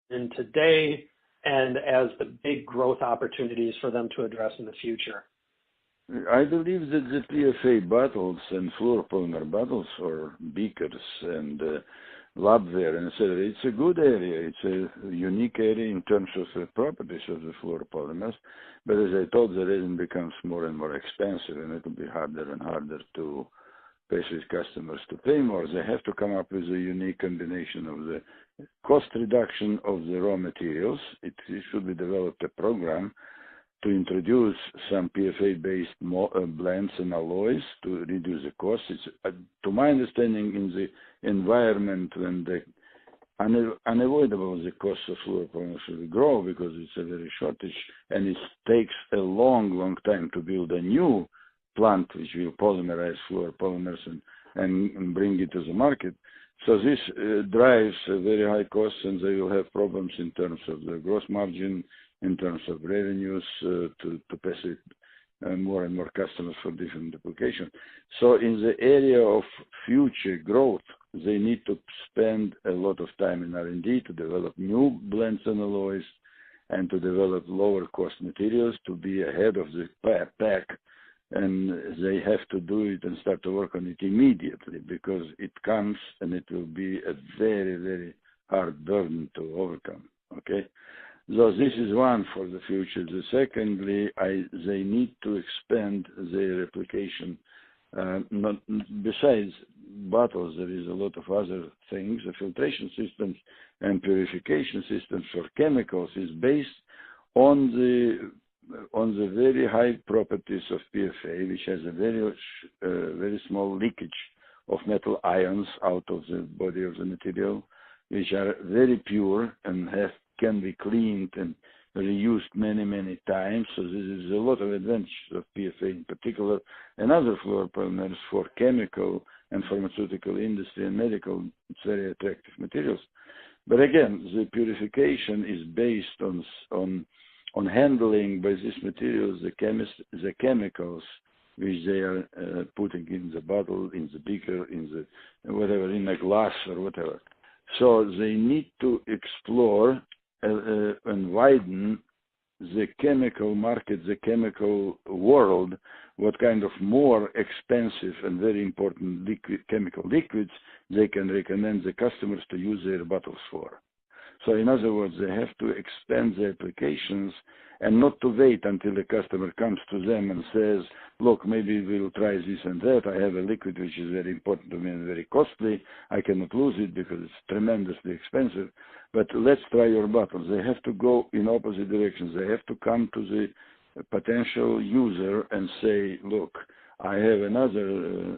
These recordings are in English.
in today and as the big growth opportunities for them to address in the future? I believe that the PFA bottles and fluoropolymer bottles or beakers and labware and etc. It's a good area. It's a unique area in terms of the properties of the fluoropolymers. But as I told, the resin becomes more and more expensive, and it will be harder and harder to persuade customers to pay more. They have to come up with a unique combination of the cost reduction of the raw materials. It should be developed a program to introduce some PFA-based blends and alloys to reduce the cost. It's, to my understanding, in the environment when the unavoidable the cost of fluoropolymers will grow because it's a very shortage, and it takes a long time to build a new plant which will polymerize fluoropolymers and bring it to the market. So this drives a very high cost, and they will have problems in terms of the gross margin, in terms of revenues to pass it more and more customers for different applications. So in the area of future growth, they need to spend a lot of time in R&D to develop new blends and alloys and to develop lower cost materials to be ahead of the pack. And they have to do it and start to work on it immediately because it comes and it will be a very hard burden to overcome. Okay? So this is one for the future. The secondly, they need to expand their application. Besides bottles, there is a lot of other things. The filtration systems and purification systems for chemicals is based on the very high properties of PFA, which has a very small leakage of metal ions out of the body of the material, which are very pure and can be cleaned and reused many times. So this is a lot of advantage of PFA in particular and other fluoropolymers for chemical and pharmaceutical industry and medical. It's very attractive materials. But again, the purification is based on handling by these materials the chemicals which they are putting in the bottle, in the beaker, in the whatever, in a glass or whatever. So they need to explore and widen the chemical market, the chemical world, what kind of more expensive and very important chemical liquids they can recommend the customers to use their bottles for. So in other words, they have to expand the applications and not to wait until the customer comes to them and says, look, maybe we'll try this and that. I have a liquid which is very important to me and very costly. I cannot lose it because it's tremendously expensive. But let's try your bottles. They have to go in opposite directions. They have to come to the potential user and say, look, I have another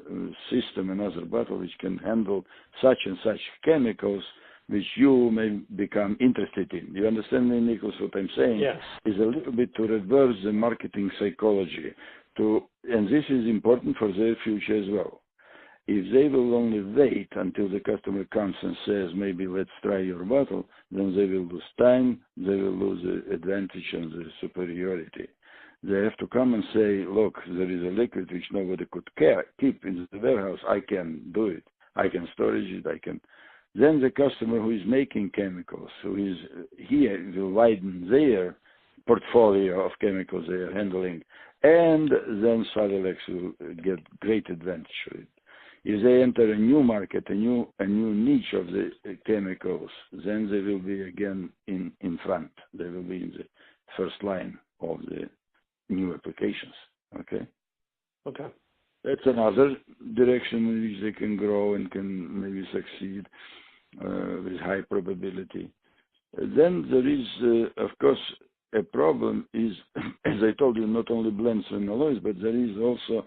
system, another bottle which can handle such and such chemicals which you may become interested in. You understand me, Nicholas, what I'm saying? Yes. Is a little bit to reverse the marketing psychology. And this is important for their future as well. If they will only wait until the customer comes and says, maybe let's try your bottle, then they will lose time, they will lose the advantage and the superiority. They have to come and say, look, there is a liquid which nobody could keep in the warehouse. I can do it. I can storage it. I can. Then the customer who is making chemicals, who is here, will widen their portfolio of chemicals they are handling, and then Sodalex will get great advantage of it. If they enter a new market, a new niche of the chemicals, then they will be again in front. They will be in the first line of the new applications. Okay? Okay. That's another direction in which they can grow and can maybe succeed with high probability. Then there is, of course, a problem is, as I told you, not only blends and alloys, but there is also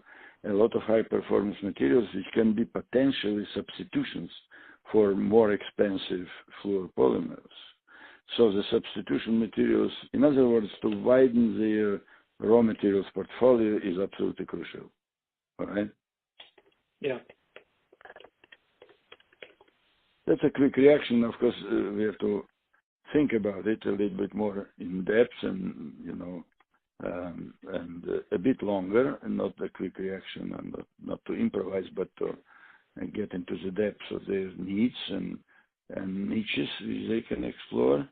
a lot of high-performance materials which can be potentially substitutions for more expensive fluoropolymers. So the substitution materials, in other words, to widen their raw materials portfolio is absolutely crucial. All right? Yeah. That's a quick reaction. Of course, we have to think about it a little bit more in depth and, and a bit longer, and not a quick reaction, and not to improvise, but to get into the depths of their needs and niches which they can explore.